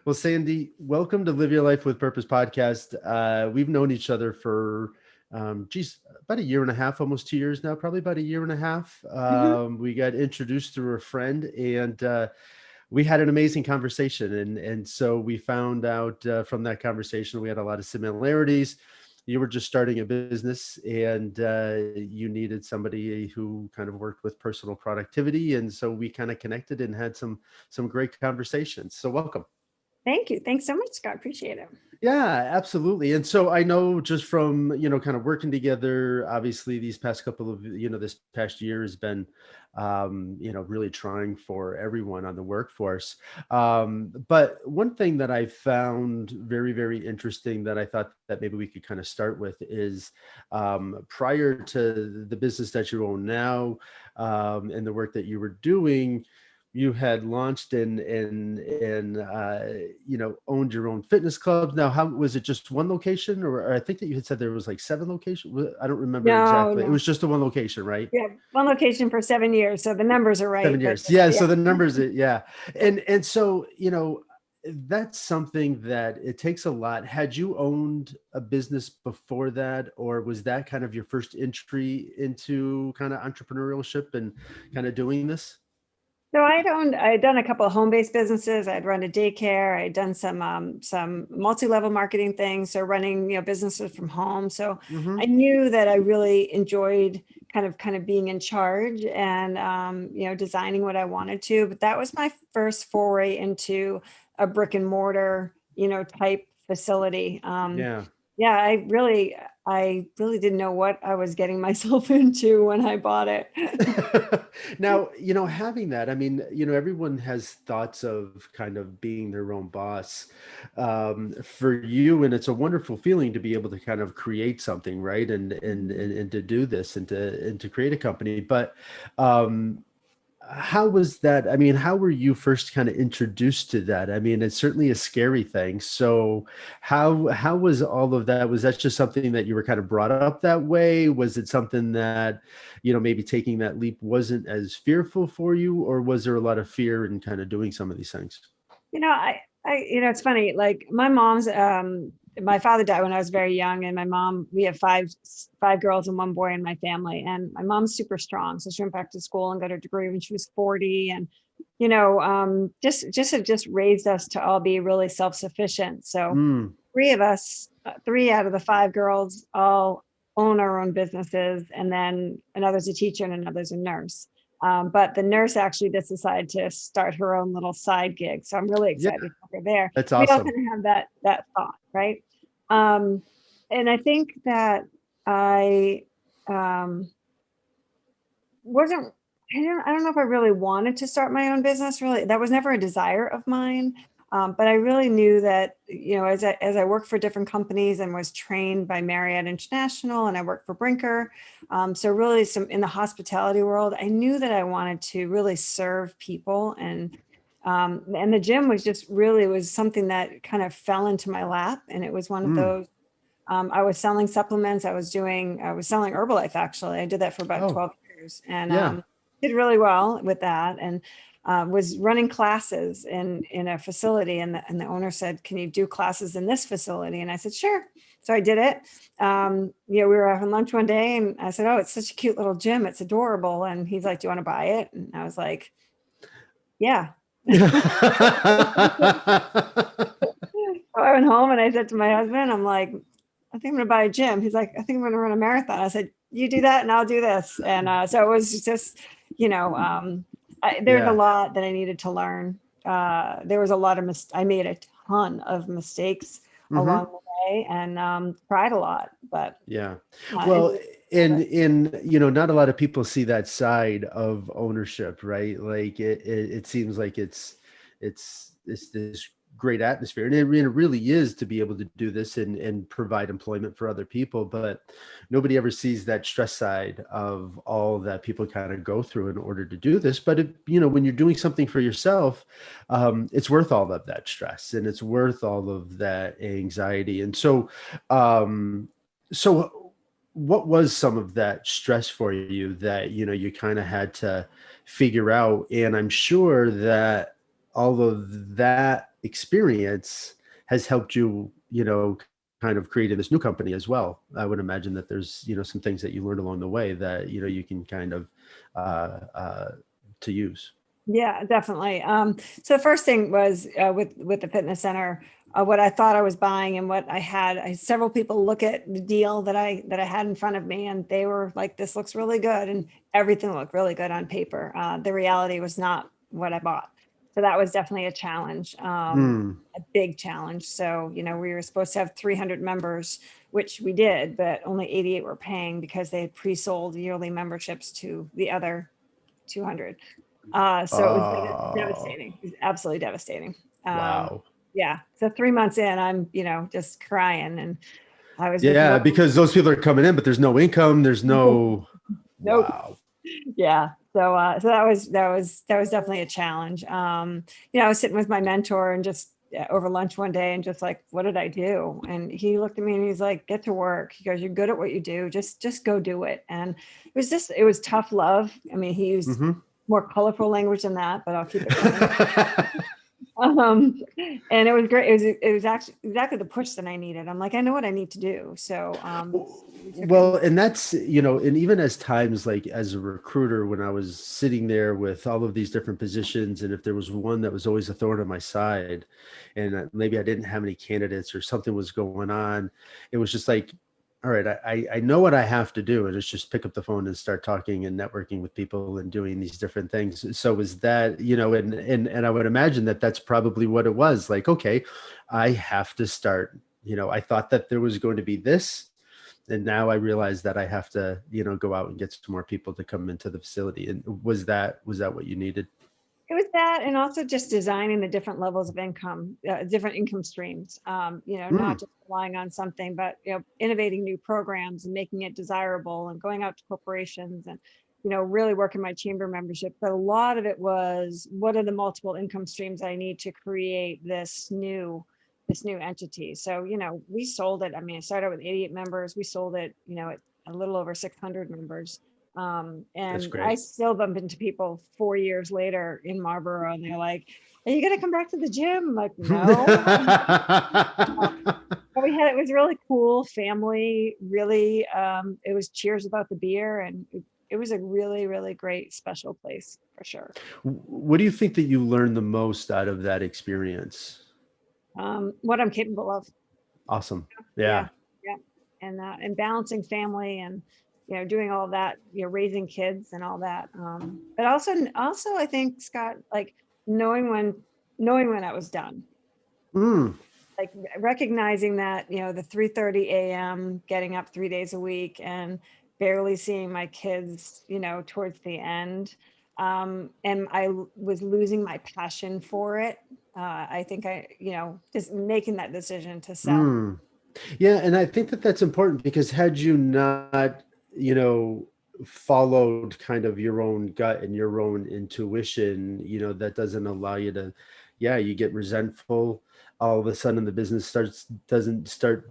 Well, Sandy, welcome to Live Your Life with Purpose podcast. We've known each other for, about a year and a half, almost 2 years now, probably about a year and a half. Mhm. We got introduced through a friend, and we had an amazing conversation. And so we found out from that conversation, we had a lot of similarities. You were just starting a business, and you needed somebody who kind of worked with personal productivity. And so we kind of connected and had some great conversations. So welcome. Thank you. Thanks so much, Scott. Appreciate it. Yeah, absolutely. And so I know just from, kind of working together, obviously these past couple of, this past year has been, really trying for everyone on the workforce. But one thing that I found very, very interesting that I thought that maybe we could kind of start with is prior to the business that you own now, and the work that you were doing, you had launched and owned your own fitness clubs. Now, how was it? Just one location, or I think that you had said there was like seven locations. I don't remember No, exactly. It no. was just the one location, right? Yeah, one location for 7 years, so the numbers are right. Seven But years. Yeah. yeah, So the numbers, yeah. And so, that's something that it takes a lot. Had you owned a business before that, or was that kind of your first entry into kind of entrepreneurship and kind of doing this? so I'd done a couple of home-based businesses. I'd run a daycare. I'd done some multi-level marketing things, so running businesses from home. So Mm-hmm. I knew that I really enjoyed kind of being in charge and designing what I wanted to. But that was my first foray into a brick and mortar type facility. Yeah. Yeah, I really didn't know what I was getting myself into when I bought it. Now, having that, I mean, everyone has thoughts of kind of being their own boss, for you. And it's a wonderful feeling to be able to kind of create something, right? And to do this and to create a company. But, how was that? I mean, how were you first kind of introduced to that? I mean, it's certainly a scary thing. So how was all of that? Was that just something that you were kind of brought up that way? Was it something that, maybe taking that leap wasn't as fearful for you, or was there a lot of fear in kind of doing some of these things? It's funny. Like my father died when I was very young, and my mom. We have five girls and one boy in my family, and my mom's super strong, so she went back to school and got her degree when she was 40, and just raised us to all be really self-sufficient. So Mm, three of us, three out of the five girls, all own our own businesses, and then another's a teacher and another's a nurse. But the nurse actually just decided to start her own little side gig, so I'm really yeah, excited for her there. that's We all awesome. kind of have that thought, right? Um, and I think that I um, wasn't. I don't know if I really wanted to start my own business. Really, that was never a desire of mine. But I really knew that, as I worked for different companies and was trained by Marriott International, and I worked for Brinker. So really, some in the hospitality world, I knew that I wanted to really serve people, and the gym was just really was something that kind of fell into my lap, and it was one of Mm, those. I was selling supplements. I was selling Herbalife, actually. I did that for about oh, 12 years, and yeah. did really well with that. And was running classes in a facility, and the owner said, "Can you do classes in this facility?" And I said, "Sure." So I did it. We were having lunch one day, and I said, "Oh, it's such a cute little gym. It's adorable." And he's like, "Do you want to buy it?" And I was like, "Yeah." So I went home and I said to my husband, I'm like, "I think I'm gonna buy a gym." He's like, "I think I'm gonna run a marathon." I said, "You do that and I'll do this." And so it was just, you know, um, there's a Yeah. lot that I needed to learn. There was a lot of I made a ton of mistakes Hmm. along the way, and cried a lot, but Yeah. it's Well, not a lot of people see that side of ownership, right? Like it seems like it's this great atmosphere, and it really is to be able to do this and provide employment for other people. But nobody ever sees that stress side of all that people kind of go through in order to do this. But when you're doing something for yourself, it's worth all of that stress, and it's worth all of that anxiety. And so what was some of that stress for you that you kind of had to figure out? And I'm sure that all of that experience has helped you, kind of creating this new company as well. I would imagine that there's, some things that you learned along the way that, you can kind of to use. Yeah, definitely. So the first thing was with the fitness center, what I thought I was buying and what I had several people look at the deal that I had in front of me, and they were like, "This looks really good," and everything looked really good on paper. The reality was not what I bought, so that was definitely a challenge, Mm. a big challenge. So we were supposed to have 300 members, which we did, but only 88 were paying because they had pre-sold yearly memberships to the other 200. So it was Oh, devastating. It was absolutely devastating. Um, wow. yeah. So 3 months in, I'm, just crying, and I was with Yeah, no, because those people are coming in, but there's no income. There's no, nope. wow. Yeah. So that was definitely a challenge. I was sitting with my mentor and just over lunch one day and just like, what did I do? And he looked at me and he's like, get to work. He goes, you're good at what you do. Just go do it. And it was tough love. I mean, he used Hmm. more colorful language than that, but I'll keep it coming. And it was great. It was actually exactly the push that I needed. I'm like, I know what I need to do. So we took it. Well, and that's, and even as times like as a recruiter, when I was sitting there with all of these different positions, and if there was one that was always a thorn on my side, and maybe I didn't have any candidates or something was going on, it was just like, all right, I know what I have to do, and it's just pick up the phone and start talking and networking with people and doing these different things. So was that, and I would imagine that that's probably what it was like, okay, I have to start, I thought that there was going to be this, and now I realize that I have to, go out and get some more people to come into the facility. And was that what you needed? It was that, and also just designing the different levels of income, different income streams. Mm, Not just relying on something, but innovating new programs and making it desirable, and going out to corporations, and really working my chamber membership. But a lot of it was, what are the multiple income streams I need to create this new entity? So we sold it. I mean, I started with 88 members. We sold it, at a little over 600 members. that's And I great. still bump into people 4 years later in Marlboro, and they're like, "Are you gonna come back to the gym?" I'm like, "No." But it was really cool, family, really. It was cheers about the beer, and it was a really, really great special place for sure. What do you think that you learned the most out of that experience? What I'm capable of. Awesome. Yeah, Yeah. yeah, and balancing family, and doing all that, raising kids and all that. But also I think, Scott, like knowing when knowing when I was done, Mm, like recognizing that the 3:30 a.m. getting up 3 days a week and barely seeing my kids towards the end, and was losing my passion for it. I think I just making that decision to sell. mm. Yeah, and I think that that's important because had you not, you know, followed kind of your own gut and your own intuition, that doesn't allow you to, yeah, you get resentful. All of a sudden the business doesn't start,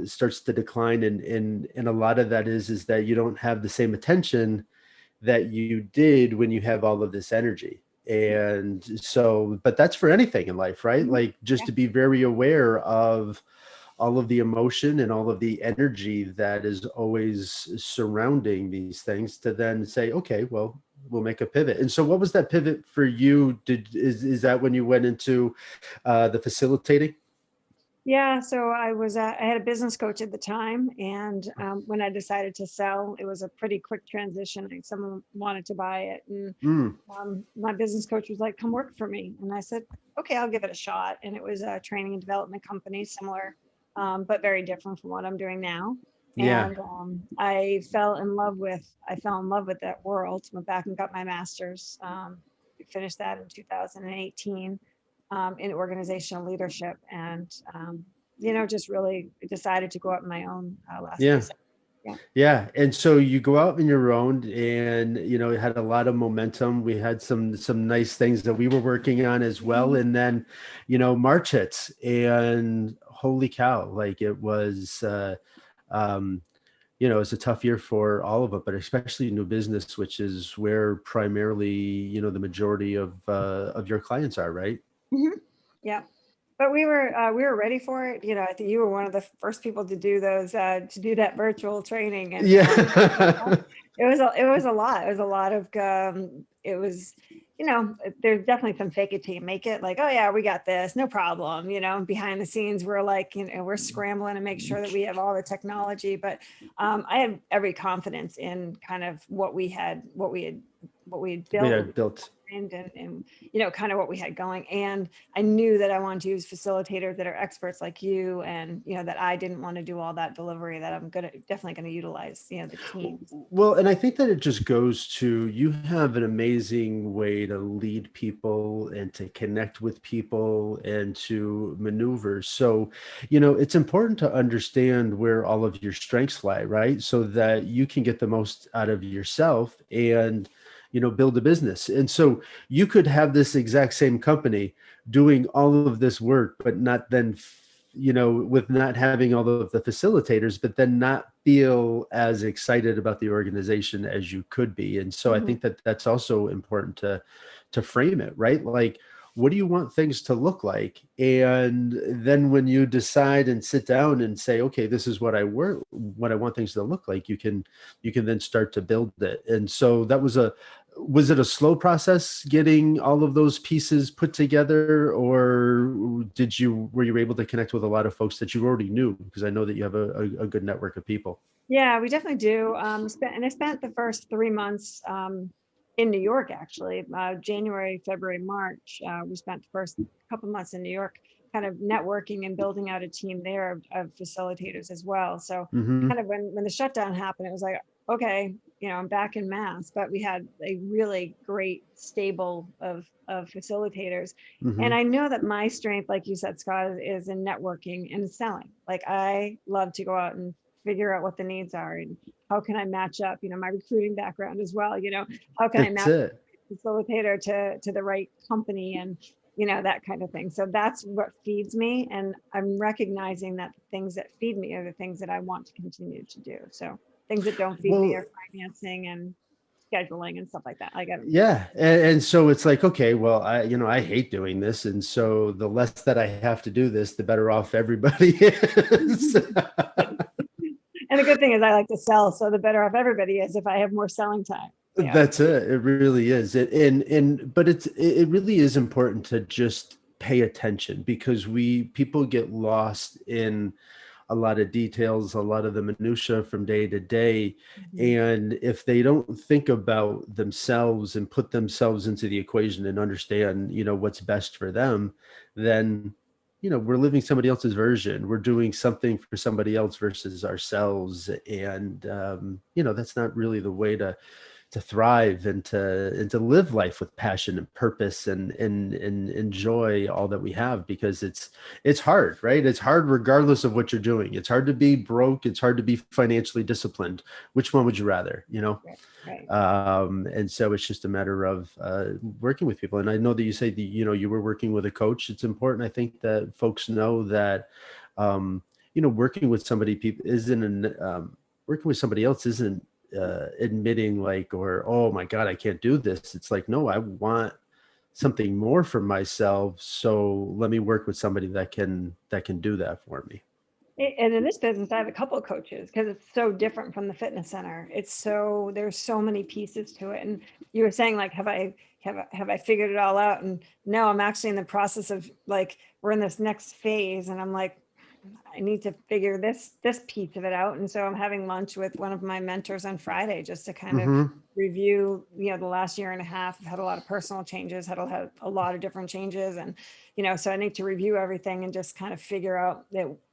starts to decline. And a lot of that is that you don't have the same attention that you did when you have all of this energy. And so, but that's for anything in life, right? Mhm. Like just to be very aware of all of the emotion and all of the energy that is always surrounding these things, to then say, okay, well, we'll make a pivot. And so what was that pivot for you? Is that when you went into the facilitating? Yeah, so I had a business coach at the time, and when I decided to sell, it was a pretty quick transition. Like, someone wanted to buy it, and Mm, my business coach was like, "Come work for me," and I said, "Okay, I'll give it a shot." And it was a training and development company, similar, but very different from what I'm doing now. yeah. And I fell in love with that world. Went back and got my master's. Finished that in 2018, in organizational leadership, and just really decided to go out on my own last Yeah. December. Yeah. Yeah. And so you go out on your own, and, it had a lot of momentum. We had some nice things that we were working on as well. Mhm. And then, March hits, and holy cow, like it was, um, it's a tough year for all of it, but especially new business, which is where primarily, the majority of your clients are, right? Mhm. Yeah. But we were ready for it. You know, I think you were one of the first people to do those, to do that virtual training. And Yeah. it was a lot. It was a lot of, it was, there's definitely some fake it till you make it, like, oh yeah, we got this, no problem. Behind the scenes, we're like, we're scrambling to make sure that we have all the technology. But I have every confidence in kind of what we had We built, what we had built. and kind of what we had going. And I knew that I wanted to use facilitators that are experts like you, and that I didn't want to do all that delivery, that I'm definitely going to utilize the teams. Well, and I think that it just goes to, you have an amazing way to lead people and to connect with people and to maneuver. So, it's important to understand where all of your strengths lie, right? So that you can get the most out of yourself and, build a business. And so you could have this exact same company doing all of this work, but not then with not having all of the facilitators, but then not feel as excited about the organization as you could be. And so I Mhm. think that that's also important to frame it, right? Like, what do you want things to look like? And then when you decide and sit down and say, okay, this is what I want things to look like, you can then start to build it. And so was it a slow process getting all of those pieces put together, or were you able to connect with a lot of folks that you already knew? Because I know that you have a good network of people. Yeah, we definitely do. I spent the first 3 months in New York, actually. January, February, March. We spent the first couple months in New York, kind of networking and building out a team there of facilitators as well. So, Hmm. kind of when the shutdown happened, it was like, okay, I'm back in Mass, but we had a really great stable of facilitators. And Hmm. I know that my strength, like you said, Scott, is in networking and selling. Like, I love to go out and figure out what the needs are, and how can I match up, my recruiting background as well, how can I That's match it. a facilitator to the right company, and that kind of thing. So that's what feeds me, and I'm recognizing that the things that feed me are the things that I want to continue to do. So things that don't feed me Well, are financing and scheduling and stuff like that. Like, I don't. yeah. And so it's like, okay, well, I hate doing this. And so the less that I have to do this, the better off everybody is. And the good thing is I like to sell, so the better off everybody is if I have more selling time. That's it. It really is. But it really is important to just pay attention, because people get lost in a lot of details, a lot of the minutia from day to day. Mhm. And if they don't think about themselves and put themselves into the equation and understand, what's best for them, then, we're living somebody else's version. We're doing something for somebody else versus ourselves. And, that's not really the way to thrive and to live life with passion and purpose and enjoy all that we have, because it's hard, right? It's hard regardless of what you're doing. It's hard to be broke. It's hard to be financially disciplined. Which one would you rather, Right, right. and so it's just a matter of working with people. And I know that you say that, you were working with a coach. It's important, I think, that folks know that um, working with people isn't working with somebody else isn't admitting, like, or, oh my God, I can't do this. It's like, no, I want something more for myself. So let me work with somebody that can do that for me. And in this business, I have a couple of coaches because it's so different from the fitness center. There's so many pieces to it. And you were saying, like, have I figured it all out? And no, I'm actually in the process of, like, we're in this next phase, and I'm like, I need to figure this piece of it out. And so I'm having lunch with one of my mentors on Friday, just to kind of Hmm. review, the last year and a half. I've had a lot of personal changes, had a lot of different changes. And, so I need to review everything and just kind of figure out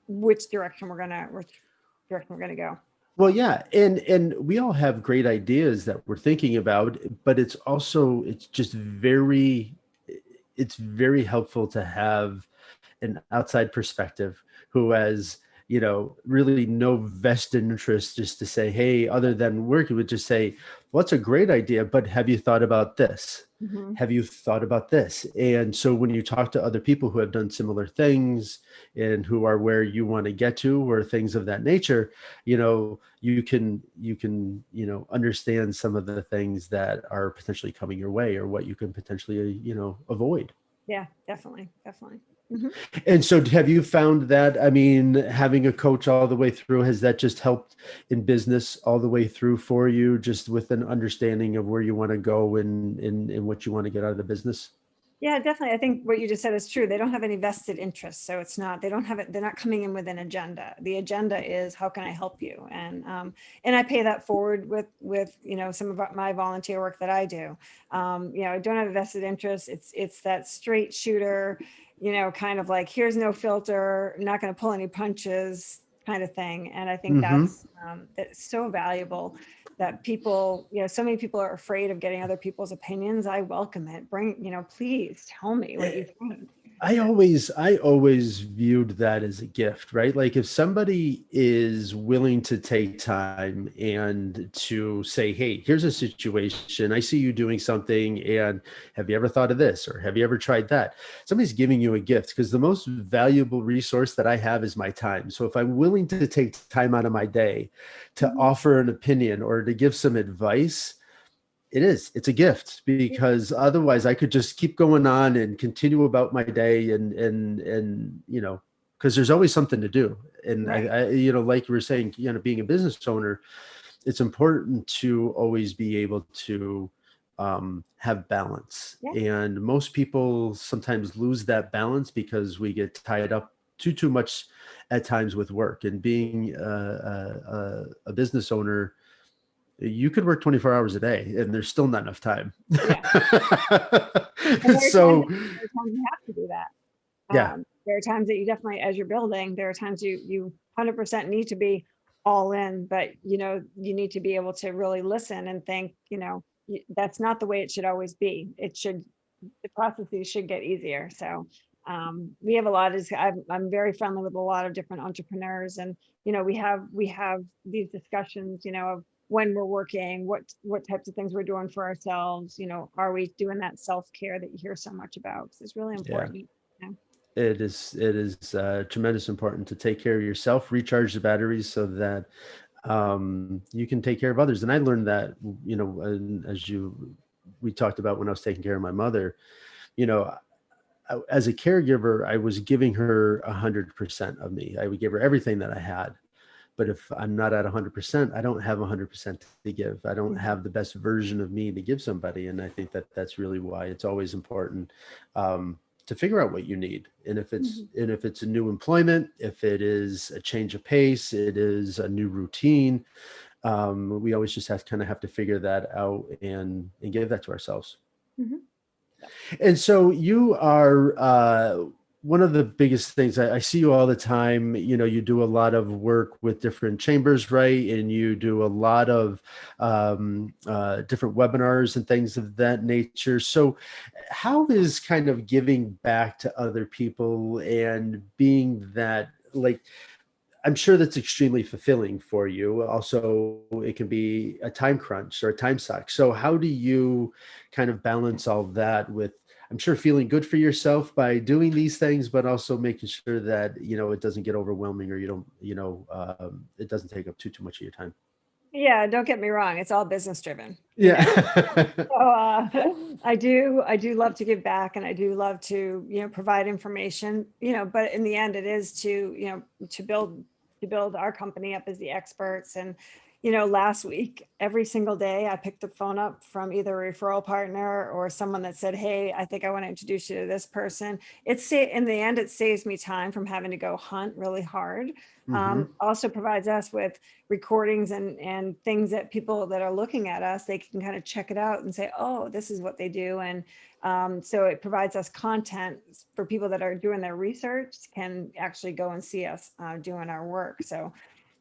which direction we're gonna go. Well, yeah, and we all have great ideas that we're thinking about, but it's very helpful to have an outside perspective who has, really no vested interest, just to say, hey, other than working, would just say, what's a great idea, but have you thought about this? Mhm. Have you thought about this? And so when you talk to other people who have done similar things and who are where you want to get to, or things of that nature, you can understand some of the things that are potentially coming your way, or what you can potentially, avoid. Yeah, definitely, definitely. Mhm. And so have you found that, I mean, having a coach all the way through, has that just helped in business all the way through for you, just with an understanding of where you want to go and what you want to get out of the business? Yeah, definitely. I think what you just said is true. They don't have any vested interests. So it's not, they don't have it, they're not coming in with an agenda. The agenda is how can I help you? And I pay that forward with, some of my volunteer work that I do. I don't have a vested interest. It's that straight shooter, kind of like, here's no filter, not going to pull any punches kind of thing. And I think Hmm. that's so valuable that people, so many people are afraid of getting other people's opinions. I welcome it. Please tell me what you think. I always viewed that as a gift, right? Like if somebody is willing to take time and to say, hey, here's a situation. I see you doing something. And have you ever thought of this? Or have you ever tried that? Somebody's giving you a gift, because the most valuable resource that I have is my time. So if I'm willing to take time out of my day to Mhm. offer an opinion or to give some advice, it's a gift, Yeah. because otherwise I could just keep going on and continue about my day and because there's always something to do. And Right. like you were saying, being a business owner, it's important to always be able to have balance. Yeah. And most people sometimes lose that balance because we get tied up too much at times with work. And being a business owner, you could work 24 hours a day and there's still not enough time. Yeah. And So there are times you have to do that. yeah, There are times that you definitely, as you're building, there are times you 100% need to be all in, but you need to be able to really listen and think, that's not the way it should always be. The processes should get easier. So we have a lot of, I'm very friendly with a lot of different entrepreneurs, and we have these discussions, of when we're working, what types of things we're doing for ourselves, are we doing that self-care that you hear so much about? 'Cause it's really yeah, important. it is tremendous important to take care of yourself, recharge the batteries so that you can take care of others. And I learned that, and as we talked about when I was taking care of my mother, you know, as a caregiver, I was giving her 100% of me. I would give her everything that I had. But if I'm not at 100%, I don't have 100% to give. I don't Mhm. have the best version of me to give somebody. And I think that that's really why it's always important to figure out what you need. Mhm. And if it's a new employment, if it is a change of pace, it is a new routine. We always just have to figure that out and give that to ourselves. Mhm. And so you are one of the biggest things I see you all the time. You do a lot of work with different chambers, right? And you do a lot of different webinars and things of that nature. So, how is kind of giving back to other people and being that, like, I'm sure that's extremely fulfilling for you. Also, it can be a time crunch or a time suck. So, how do you kind of balance all that with, I'm sure, feeling good for yourself by doing these things, but also making sure that, it doesn't get overwhelming, or you don't, it doesn't take up too much of your time? Yeah, don't get me wrong, it's all business driven, Yeah. So I do love to give back, and I do love to, provide information, but in the end it is to, to build our company up as the experts. And last week, every single day I picked the phone up from either a referral partner or someone that said, hey, I think I want to introduce you to this person. In the end, it saves me time from having to go hunt really hard. Hmm. Also provides us with recordings and things that people that are looking at us, they can kind of check it out and say, oh, this is what they do. And so it provides us content for people that are doing their research, can actually go and see us doing our work. So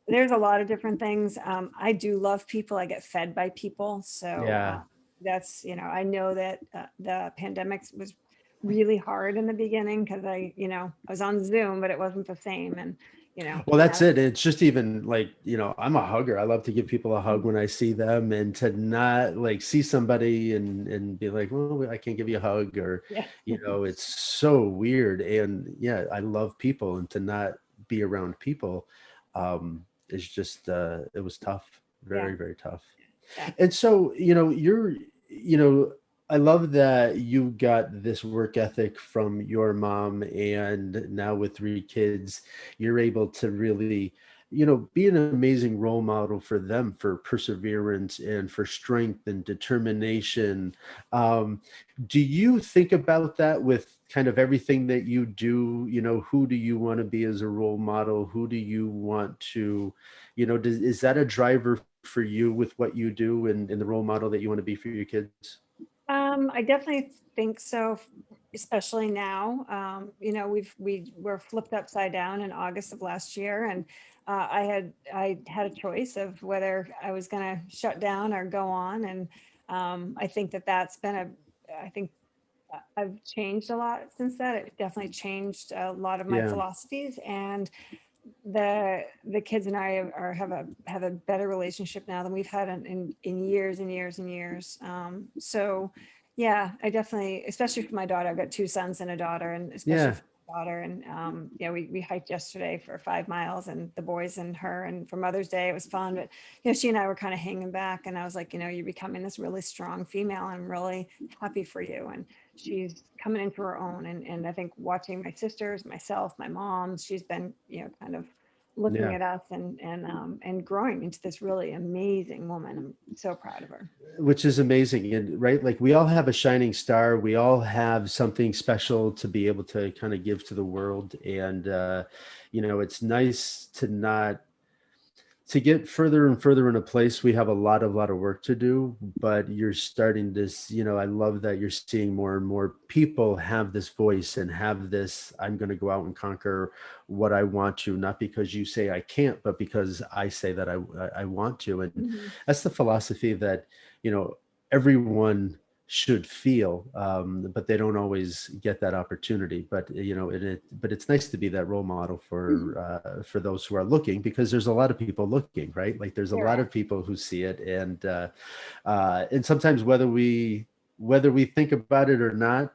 there's a lot of different things. I do love people. I get fed by people. So Yeah. that's, I know that the pandemic was really hard in the beginning because I was on Zoom, but it wasn't the same. And, Well, that's now. it. It's just even like, I'm a hugger. I love to give people a hug when I see them, and to not like see somebody and be like, well, I can't give you a hug, or, Yeah. it's so weird. And yeah, I love people, and to not be around people is just, it was tough, Yeah. very, very tough. Yeah. And so, you're, you know, I love that you got this work ethic from your mom, and now with three kids, you're able to really, be an amazing role model for them for perseverance and for strength and determination. Do you think about that with kind of everything that you do? Who do you want to be as a role model? Who do you want to, is that a driver for you with what you do and the role model that you want to be for your kids? I definitely think so, especially now. We were flipped upside down in August of last year, and I had a choice of whether I was going to shut down or go on, and I think that that's been I think I've changed a lot since that. It definitely changed a lot of my Yeah. philosophies, and the kids and I have a better relationship now than we've had in years and years and years. So yeah, I definitely, especially for my daughter, I've got two sons and a daughter, and especially Yeah. for my daughter. And yeah, we hiked yesterday for 5 miles, and the boys and her, and for Mother's Day it was fun. But she and I were kind of hanging back, and I was like, you're becoming this really strong female. I'm really happy for you. And she's coming into her own. And I think watching my sisters, myself, my mom, she's been, kind of looking Yeah. at us and growing into this really amazing woman. I'm so proud of her. Which is amazing. And right, like we all have a shining star. We all have something special to be able to kind of give to the world. And, it's nice to not to get further and further in a place. We have a lot of work to do, but you're starting this, I love that you're seeing more and more people have this voice and have this, I'm going to go out and conquer what I want to, not because you say I can't, but because I say that I want to. And Mhm. that's the philosophy that, you know, everyone should feel, but they don't always get that opportunity. But but it's nice to be that role model for those who are looking, because there's a lot of people looking, right? Like there's a There lot are. of people who see it, and sometimes whether we think about it or not,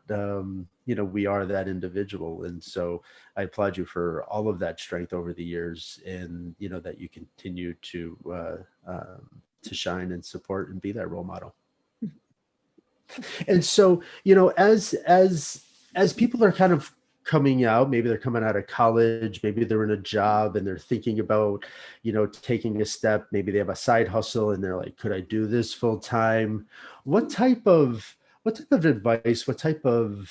we are that individual. And so I applaud you for all of that strength over the years, and that you continue to shine and support and be that role model. And so, as people are kind of coming out, maybe they're coming out of college, maybe they're in a job and they're thinking about, taking a step, maybe they have a side hustle and they're like, could I do this full time? What type of advice, what type of,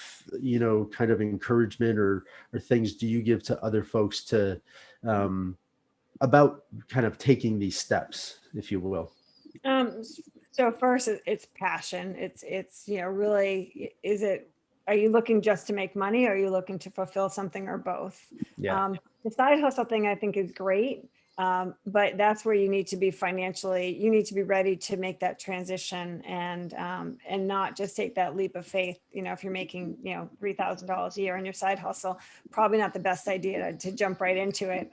kind of encouragement or things do you give to other folks to about kind of taking these steps, if you will? Um, so first, it's passion. It's really, are you looking just to make money? Or are you looking to fulfill something, or both? Yeah. The side hustle thing I think is great. But that's where you need to be ready to make that transition, and not just take that leap of faith. If you're making, $3,000 a year on your side hustle, probably not the best idea to jump right into it.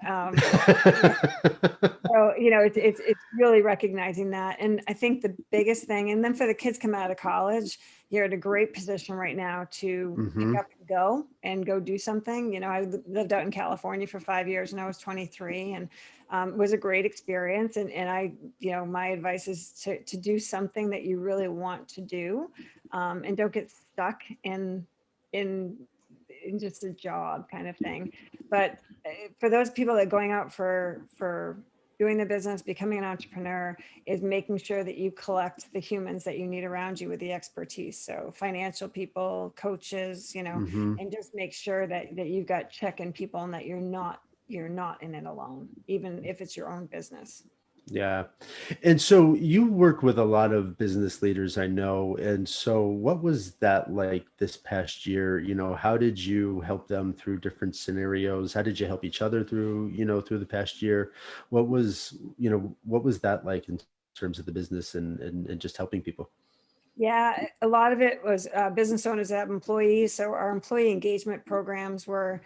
So, it's really recognizing that. And I think the biggest thing, and then for the kids coming out of college, you're at a great position right now to pick Hmm. up and go do something. I lived out in California for 5 years and I was 23, and it was a great experience. And my advice is to do something that you really want to do, and don't get stuck in, in just a job kind of thing. But for those people that are going out for doing the business, becoming an entrepreneur, is making sure that you collect the humans that you need around you with the expertise. So financial people, coaches, Hmm. and just make sure that you've got check-in people, and that you're not in it alone, even if it's your own business. Yeah. And so you work with a lot of business leaders, I know. And so what was that like this past year? How did you help them through different scenarios? How did you help each other through the past year? What was that like in terms of the business and just helping people? Yeah, a lot of it was business owners that have employees. So our employee engagement programs were,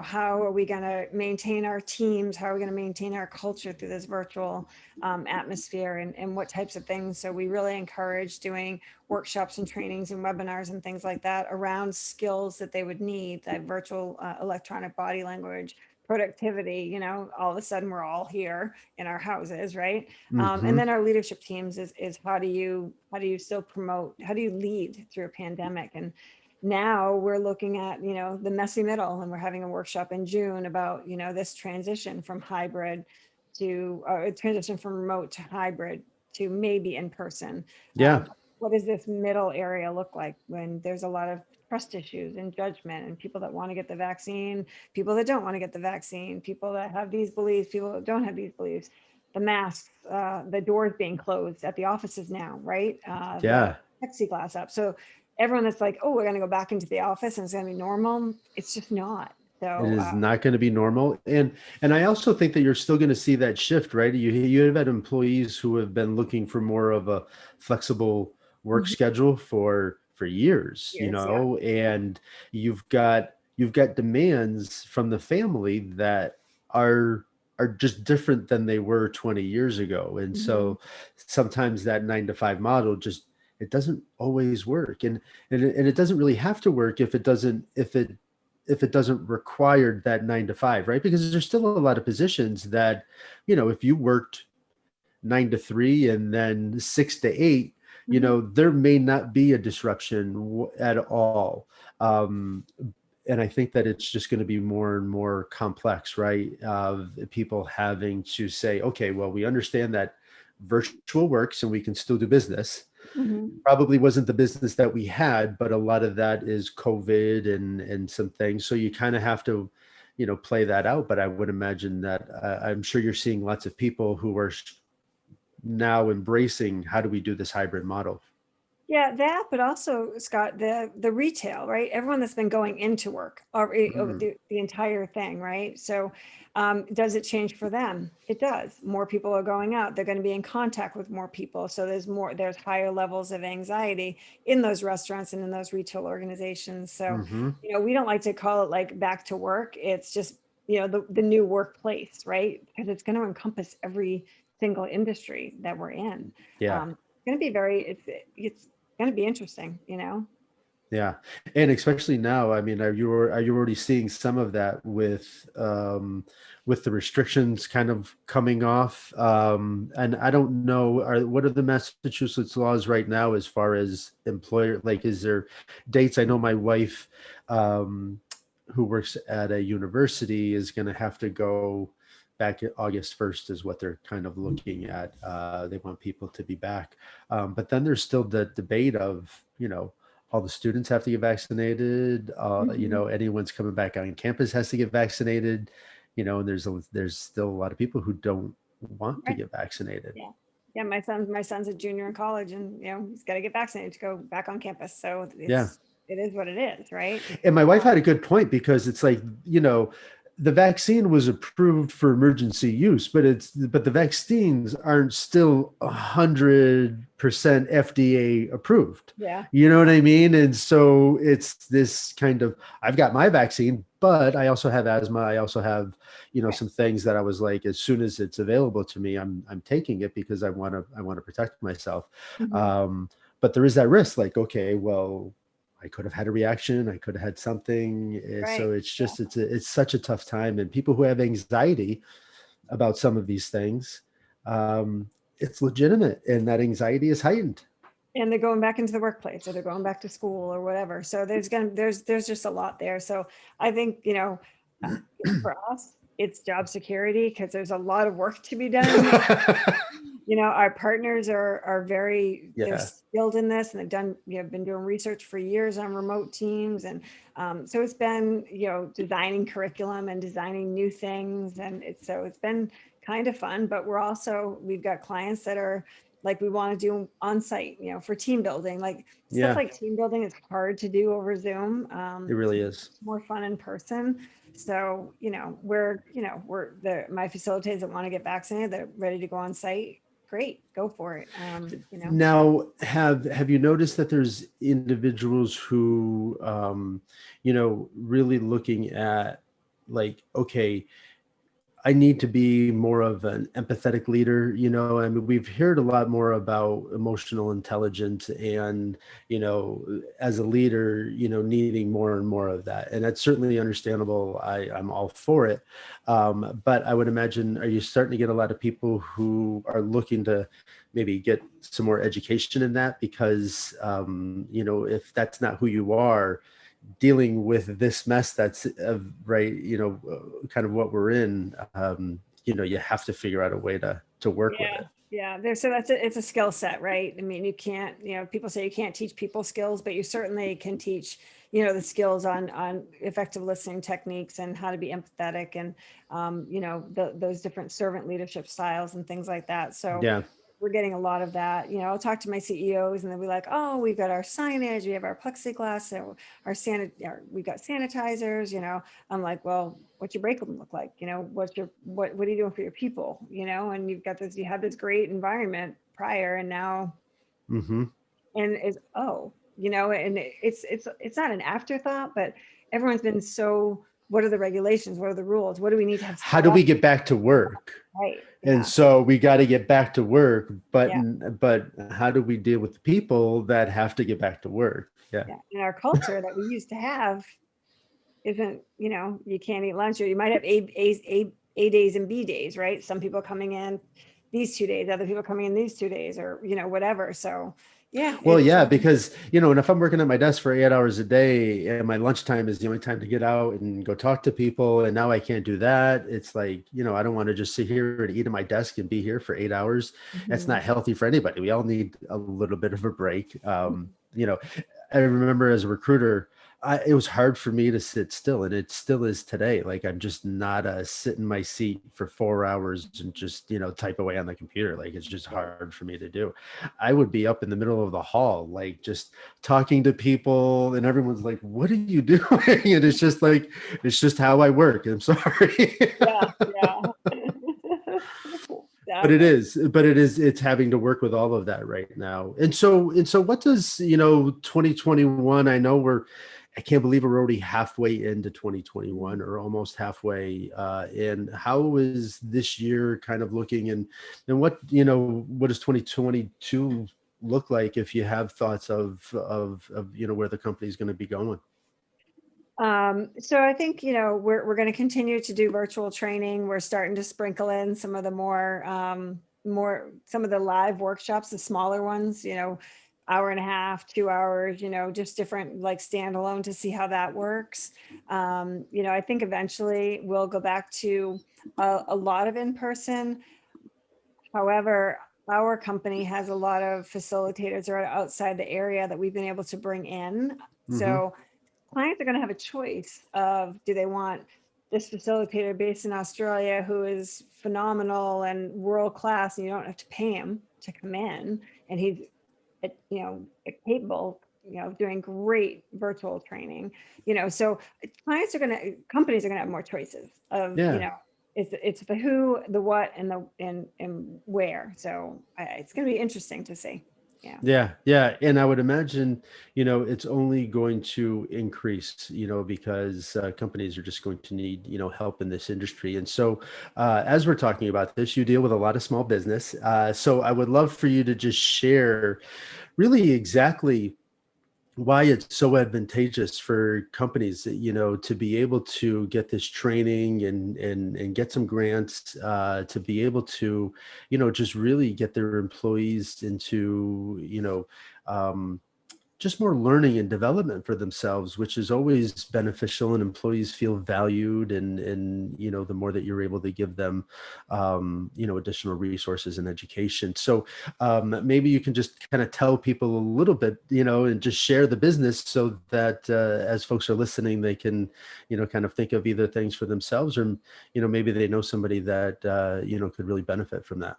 how are we going to maintain our teams? How are we going to maintain our culture through this virtual atmosphere, and what types of things? So we really encourage doing workshops and trainings and webinars and things like that around skills that they would need, like virtual electronic body language, productivity, all of a sudden we're all here in our houses, right? And Hmm. then our leadership teams is how do you still promote, how do you lead through a pandemic? And now we're looking at, the messy middle, and we're having a workshop in June about, this transition from hybrid to transition from remote to hybrid to maybe in person. Yeah. What does this middle area look like when there's a lot of trust issues and judgment, and people that want to get the vaccine, people that don't want to get the vaccine, people that have these beliefs, people that don't have these beliefs, the masks, the doors being closed at the offices now, right? The Yeah. plexiglass up. So everyone that's like, oh, we're going to go back into the office and it's going to be normal. It's just not. It So is not going to be normal. And I also think that you're still going to see that shift, right? You have had employees who have been looking for more of a flexible work mhm, schedule for years, years, yeah. Yeah. and you've got demands from the family that are just different than they were 20 years ago. And Mhm. so sometimes that 9 to 5 model just it doesn't always work. And it doesn't really have to work if it doesn't require that 9 to 5, right? Because there's still a lot of positions that, if you worked 9 to 3 and then 6 to 8, Mhm. there may not be a disruption at all. Um, and I think that it's just going to be more and more complex, right? Of people having to say, okay, well, we understand that virtual works and we can still do business. Mhm. Probably wasn't the business that we had, but a lot of that is COVID and some things. So you kind of have to, play that out. But I would imagine that I'm sure you're seeing lots of people who are now embracing how do we do this hybrid model. Yeah, that, but also, Scott, the retail, right? Everyone that's been going into work over Mm, the entire thing, right? So, does it change for them? It does. More people are going out. They're going to be in contact with more people. So there's higher levels of anxiety in those restaurants and in those retail organizations. So, mm-hmm. we don't like to call it like back to work. It's just, the new workplace, right? Because it's going to encompass every single industry that we're in. Yeah. It's going to be it's going to be interesting. Yeah, and especially now, I mean, are you already seeing some of that with the restrictions kind of coming off? And I don't know, what are the Massachusetts laws right now as far as employer? Like, is there dates? I know my wife, um, who works at a university, is going to have to go back at August 1st is what they're kind of looking at. They want people to be back, but then there's still the debate of all the students have to get vaccinated. Mhm. Anyone's coming back on campus has to get vaccinated. And there's still a lot of people who don't want to Right. get vaccinated. Yeah. Yeah. My son's a junior in college, and he's got to get vaccinated to go back on campus. So Yeah. it is what it is, right? And my wife had a good point because it's like, the vaccine was approved for emergency use, but the vaccines aren't still 100% FDA approved. Yeah. You know what I mean? And so it's this kind of, I've got my vaccine, but I also have asthma. I also have, Right. some things that I was like, as soon as it's available to me, I'm taking it because I want to protect myself. Mhm. Um, but there is that risk, like, okay, well, I could have had a reaction. I could have had something. So Right. it's Yeah. just it's such a tough time, and people who have anxiety about some of these things, it's legitimate, and that anxiety is heightened. And they're going back into the workplace, or they're going back to school or whatever. So there's just a lot there. So I think, uh, for us, it's job security, because there's a lot of work to be done. Our partners are they're Yeah, skilled in this, and they've been doing research for years on remote teams. And so it's been, designing curriculum and designing new things. And it's been kind of fun, but we've got clients that are like, we want to do on site, for team building, like stuff yeah, like team building is hard to do over Zoom. it really is. It's more fun in person. So, my facilitators that want to get vaccinated, they're ready to go on site. Great, go for it. Now, have you noticed that there's individuals who, really looking at, like, okay, I need to be more of an empathetic leader. I mean, we've heard a lot more about emotional intelligence and, as a leader, needing more and more of that. And that's certainly understandable. I'm all for it. But I would imagine, are you starting to get a lot of people who are looking to maybe get some more education in that? Because, if that's not who you are, dealing with this mess that's right, kind of what we're in, you have to figure out a way to work with Yeah. it. Yeah. So it's a skill set, right? I mean, you can't, people say you can't teach people skills, but you certainly can teach, the skills on effective listening techniques and how to be empathetic and, those different servant leadership styles and things like that. So Yeah. we're getting a lot of that. I'll talk to my CEOs and they'll be like, oh, we've got our signage, we have our plexiglass, and we got sanitizers, I'm like, well, what's your break room look like? What are you doing for your people? And you have this great environment prior and now, Hmm. and and it's not an afterthought, but everyone's been so, what are the regulations? What are the rules? What do we need to have How set do up? we get back to work? Right. And Yeah. so we got to get back to work, but Yeah. how do we deal with the people that have to get back to work? Yeah. Yeah. And our culture that we used to have isn't, you can't eat lunch, or you might have A days and B days, right? Some people coming in these 2 days, other people coming in these 2 days, or, whatever. So yeah, Well, it's, yeah, because, and if I'm working at my desk for 8 hours a day and my lunchtime is the only time to get out and go talk to people, and now I can't do that, it's like, I don't want to just sit here and eat at my desk and be here for 8 hours. That's Mhm. not healthy for anybody. We all need a little bit of a break. I remember as a recruiter, it was hard for me to sit still, and it still is today. Like, I'm just not sit in my seat for 4 hours and just, type away on the computer. Like, it's just hard for me to do. I would be up in the middle of the hall, like just talking to people, and everyone's like, "What are you doing?" And it's just like, it's just how I work. I'm sorry. Yeah, yeah. But Exactly. it's having to work with all of that right now. And so what does, 2021, I can't believe we're already halfway into 2021, or almost halfway. And how is this year kind of looking, and what does 2022 look like, if you have thoughts of where the company's going to be going? So I think, we're going to continue to do virtual training. We're starting to sprinkle in some of the some of the live workshops, the smaller ones, hour and a half, 2 hours, just different, like standalone, to see how that works. I think eventually we'll go back to a lot of in-person. However, our company has a lot of facilitators that are outside the area that we've been able to bring in. Hmm. So clients are going to have a choice of, do they want this facilitator based in Australia who is phenomenal and world class, and you don't have to pay him to come in, and he's capable, of doing great virtual training, so companies are going to have more choices of, Yeah. it's the who, the what, and and where. So it's going to be interesting to see. Yeah. Yeah, yeah. And I would imagine, it's only going to increase, because companies are just going to need, help in this industry. And so, as we're talking about this, you deal with a lot of small business. So I would love for you to just share really exactly why it's so advantageous for companies, to be able to get this training and get some grants, to be able to, just really get their employees into, just more learning and development for themselves, which is always beneficial, and employees feel valued. And the more that you're able to give them, additional resources and education. So maybe you can just kind of tell people a little bit, and just share the business, so that as folks are listening, they can, kind of think of either things for themselves, or, maybe they know somebody that, could really benefit from that.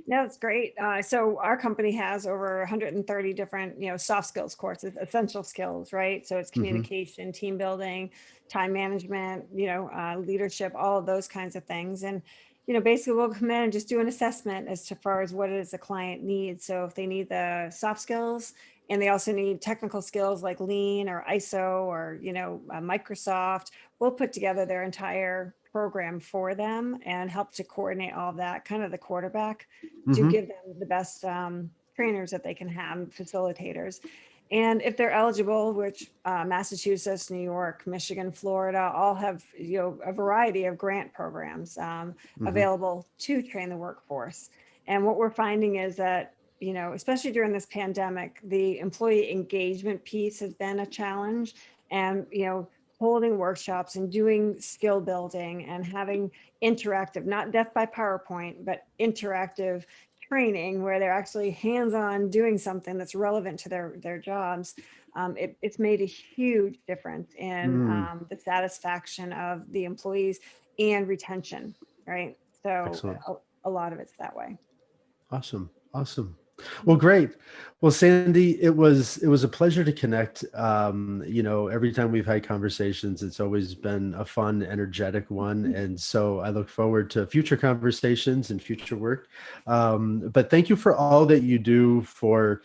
Yeah, that's great. So our company has over 130 different, soft skills courses, essential skills, right? So it's Hmm. communication, team building, time management, leadership, all of those kinds of things. And, basically we'll come in and just do an assessment as to far as what it is the client needs. So if they need the soft skills, and they also need technical skills like Lean or ISO or, Microsoft. We'll put together their entire program for them and help to coordinate all of that, kind of the quarterback, to Hmm. give them the best trainers that they can have, facilitators. And if they're eligible, which Massachusetts, New York, Michigan, Florida, all have a variety of grant programs Hmm. available to train the workforce. And what we're finding is that, especially during this pandemic, the employee engagement piece has been a challenge. And, holding workshops and doing skill building and having interactive, not death by PowerPoint, but interactive training where they're actually hands-on doing something that's relevant to their jobs. It's made a huge difference in Mm. the satisfaction of the employees and retention, right? So Excellent. a lot of it's that way. Awesome. Awesome. Well, great. Well, Sandy, it was a pleasure to connect. Every time we've had conversations, it's always been a fun, energetic one. And so I look forward to future conversations and future work. But thank you for all that you do for,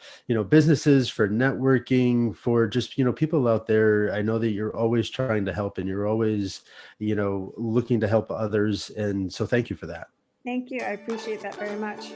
businesses, for networking, for just, people out there. I know that you're always trying to help and you're always, looking to help others. And so thank you for that. Thank you. I appreciate that very much.